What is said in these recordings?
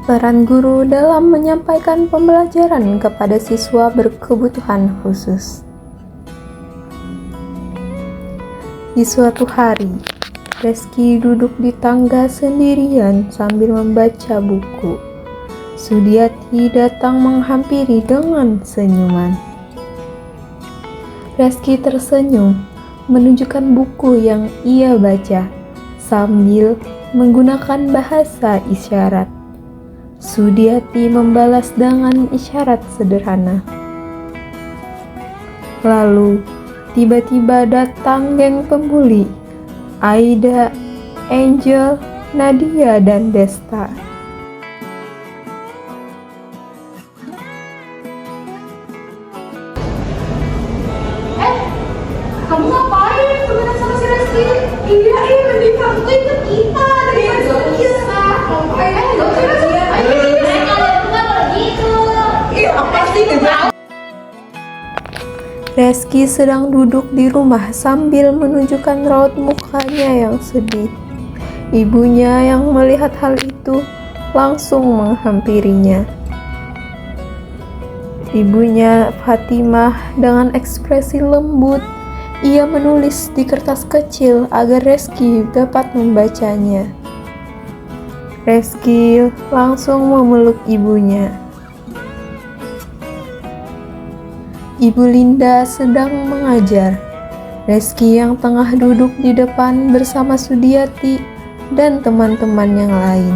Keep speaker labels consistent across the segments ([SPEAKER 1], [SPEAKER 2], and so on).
[SPEAKER 1] Peran guru dalam menyampaikan pembelajaran kepada siswa berkebutuhan khusus. Di suatu hari, Reski duduk di tangga sendirian sambil membaca buku. Sudiati datang menghampiri dengan senyuman. Reski tersenyum, menunjukkan buku yang ia baca, sambil menggunakan bahasa isyarat. Sudiati membalas dengan isyarat sederhana. Lalu, tiba-tiba datang geng pembuli, Aida, Angel, Nadia, dan Desta.
[SPEAKER 2] Kamu ngapain temenan sama si Reski? Iya, mending kamu tuh ikut kita daripada sama dia. Ngapain?
[SPEAKER 1] Reski sedang duduk di rumah sambil menunjukkan raut mukanya yang sedih. Ibunya yang melihat hal itu langsung menghampirinya. Ibunya Fatimah dengan ekspresi lembut, ia menulis di kertas kecil agar Reski dapat membacanya. Reski langsung memeluk ibunya. Ibu Linda sedang mengajar. Reski yang tengah duduk di depan bersama Sudiati dan teman-teman yang lain.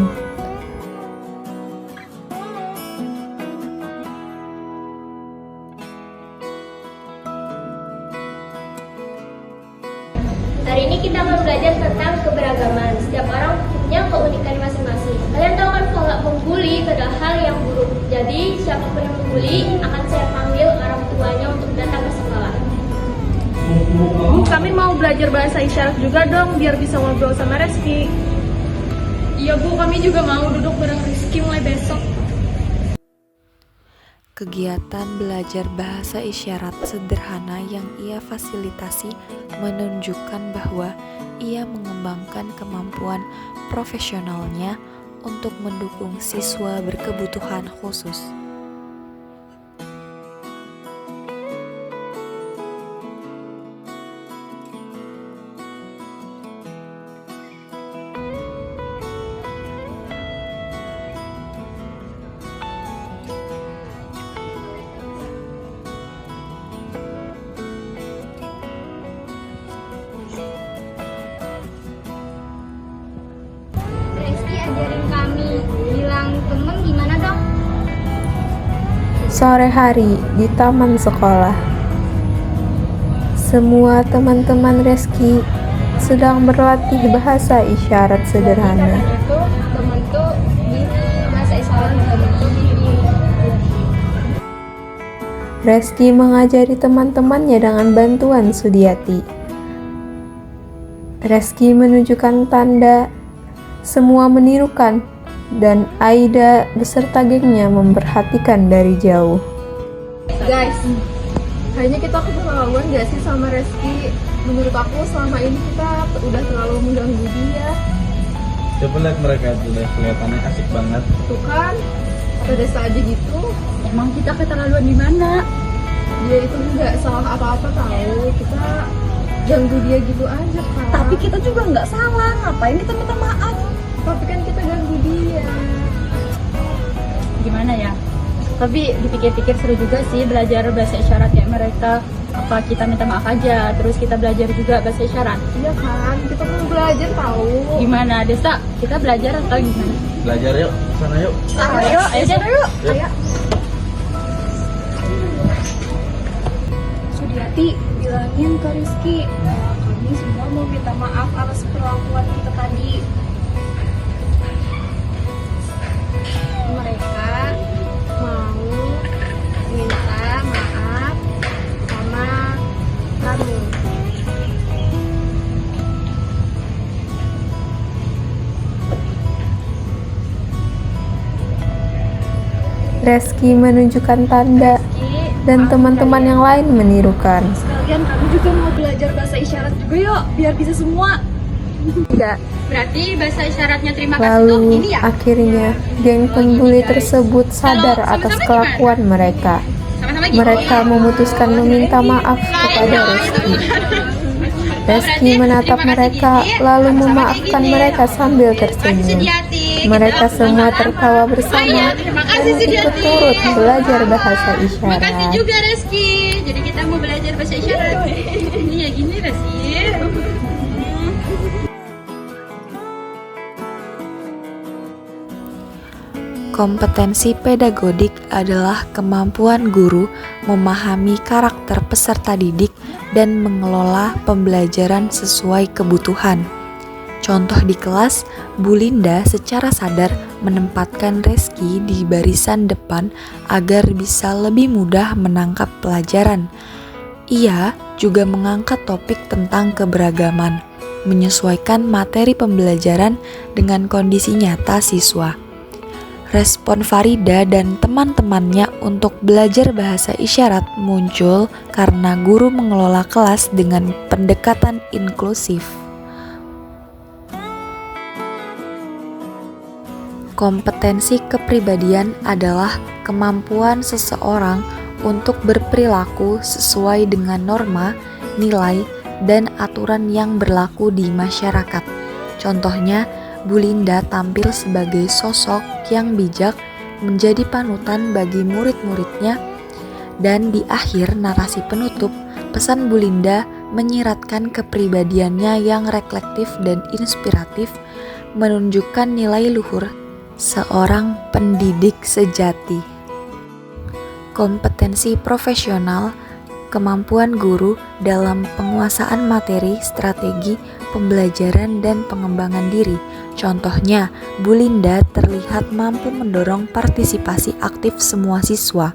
[SPEAKER 3] Hari ini kita akan belajar tentang keberagaman. Setiap orang punya keunikan masing-masing. Kalian tahu kan kalau membuli adalah hal yang buruk. Jadi siapapun yang membuli akan saya panggil orang tuanya untuk datang ke sekolah.
[SPEAKER 2] Bu, kami mau belajar bahasa isyarat juga dong, biar bisa ngobrol sama Reski. Iya Bu, kami juga mau duduk bareng Reski mulai besok.
[SPEAKER 4] Kegiatan belajar bahasa isyarat sederhana yang ia fasilitasi menunjukkan bahwa ia mengembangkan kemampuan profesionalnya untuk mendukung siswa berkebutuhan khusus.
[SPEAKER 3] Reski ajarin kami, bilang temen gimana dong?
[SPEAKER 1] Sore hari di taman sekolah. Semua teman-teman Reski sedang berlatih bahasa isyarat sederhana.
[SPEAKER 3] Temen tuh gini, bahasa isyarat temen tuh gini.
[SPEAKER 1] Reski mengajari teman-temannya dengan bantuan Sudiati. Reski menunjukkan tanda, semua menirukan, dan Aida beserta gengnya memperhatikan dari jauh.
[SPEAKER 2] Guys, kayaknya kita keterlaluan gak sih sama Reski? Menurut aku selama ini kita udah terlalu mengganggu dia.
[SPEAKER 5] Coba lihat mereka tuh, udah kelihatannya asik banget.
[SPEAKER 2] Tuh kan, pada saat aja gitu.
[SPEAKER 6] Emang kita keterlaluan di mana?
[SPEAKER 2] Dia itu nggak salah apa-apa tahu. Kita ganggu dia gitu aja kan.
[SPEAKER 6] Tapi kita juga nggak salah. Ngapain kita minta maaf?
[SPEAKER 2] Tapi kan kita ganggu dia.
[SPEAKER 6] Gimana ya? Tapi dipikir-pikir seru juga sih belajar bahasa isyarat kayak mereka. Apa kita minta maaf aja, terus kita belajar juga bahasa isyarat?
[SPEAKER 2] Iya kan, kita mau belajar tahu.
[SPEAKER 6] Gimana, Desta? Kita belajar atau gimana?
[SPEAKER 5] Belajar yuk, sana yuk.
[SPEAKER 6] Ayo, sana yuk.
[SPEAKER 2] Ayo.
[SPEAKER 3] Sudiati, bilangin ke Rizky, kami semua mau minta maaf atas perlakuan kita tadi. Mereka mau minta maaf sama kamu.
[SPEAKER 1] Reski menunjukkan tanda, dan teman-teman yang lain menirukan.
[SPEAKER 2] Sekalian kamu juga mau belajar bahasa isyarat juga yuk, biar bisa semua.
[SPEAKER 1] Enggak,
[SPEAKER 6] Berarti bahasa isyaratnya terima kasih tuh
[SPEAKER 1] Lalu
[SPEAKER 6] ini ya?
[SPEAKER 1] akhirnya geng pembuli tersebut sadar atas kelakuan mereka.
[SPEAKER 6] Sama-sama gitu.
[SPEAKER 1] Mereka memutuskan meminta maaf kepada Reski. Reski menatap mereka lalu memaafkan mereka sambil tersenyum. Mereka semua tertawa bersama dan ikut turut belajar bahasa
[SPEAKER 6] Makasih
[SPEAKER 1] isyarat.
[SPEAKER 6] juga Reski. Jadi kita mau belajar bahasa isyarat. Ini ya gini Reski.
[SPEAKER 4] Kompetensi pedagodik adalah kemampuan guru memahami karakter peserta didik dan mengelola pembelajaran sesuai kebutuhan. Contoh di kelas, Bu Linda secara sadar menempatkan Reski di barisan depan agar bisa lebih mudah menangkap pelajaran. Ia juga mengangkat topik tentang keberagaman, menyesuaikan materi pembelajaran dengan kondisi nyata siswa. Respon Farida dan teman-temannya untuk belajar bahasa isyarat muncul karena guru mengelola kelas dengan pendekatan inklusif. Kompetensi kepribadian adalah kemampuan seseorang untuk berperilaku sesuai dengan norma, nilai, dan aturan yang berlaku di masyarakat. Contohnya, Bu Linda tampil sebagai sosok yang bijak, menjadi panutan bagi murid-muridnya, dan di akhir narasi penutup, pesan Bu Linda menyiratkan kepribadiannya yang reflektif dan inspiratif, menunjukkan nilai luhur seorang pendidik sejati. Kompetensi profesional, kemampuan guru dalam penguasaan materi, strategi, pembelajaran, dan pengembangan diri. Contohnya, Bu Linda terlihat mampu mendorong partisipasi aktif semua siswa.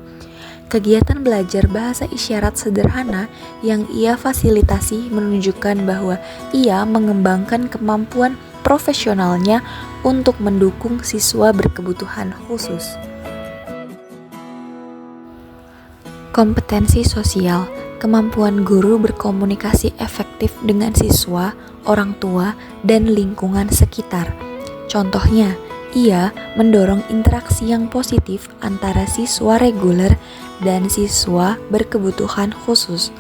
[SPEAKER 4] Kegiatan belajar bahasa isyarat sederhana yang ia fasilitasi menunjukkan bahwa ia mengembangkan kemampuan profesionalnya untuk mendukung siswa berkebutuhan khusus. Kompetensi sosial, kemampuan guru berkomunikasi efektif dengan siswa, orang tua, dan lingkungan sekitar. Contohnya, ia mendorong interaksi yang positif antara siswa reguler dan siswa berkebutuhan khusus.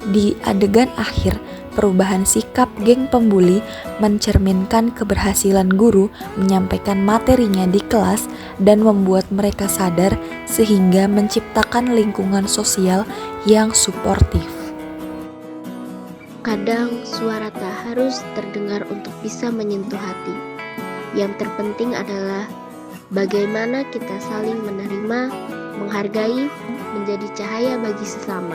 [SPEAKER 4] Di adegan akhir, perubahan sikap geng pembuli mencerminkan keberhasilan guru menyampaikan materinya di kelas dan membuat mereka sadar sehingga menciptakan lingkungan sosial yang suportif.
[SPEAKER 7] Kadang suara tak harus terdengar untuk bisa menyentuh hati. Yang terpenting adalah bagaimana kita saling menerima, menghargai, menjadi cahaya bagi sesama.